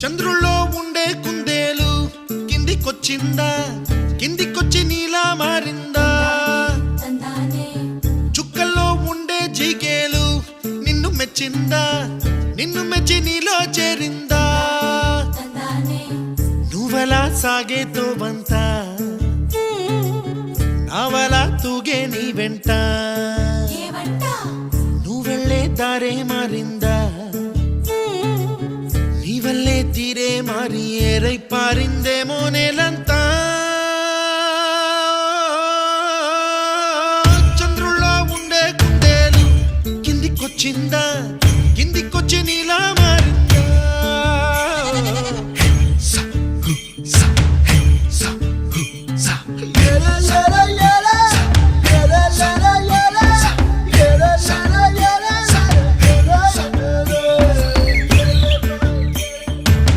చంద్రుల్లో ఉండే కుందేలు కిందికొచ్చిందా, కిందికొచ్చి నీలా మారిందా? చుక్కల్లో ఉండే జీకేలు నిన్ను మెచ్చిందా, నిన్ను మెచ్చి నీలో చేరిందా? నువ్వలా సాగేతో బంత, నావలా తూగే నీ వెంట, నువ్వెళ్ళే దారే మారిందా, నీవల్లే తీరే మారి ఏరై పారిందేమో నేలంతా.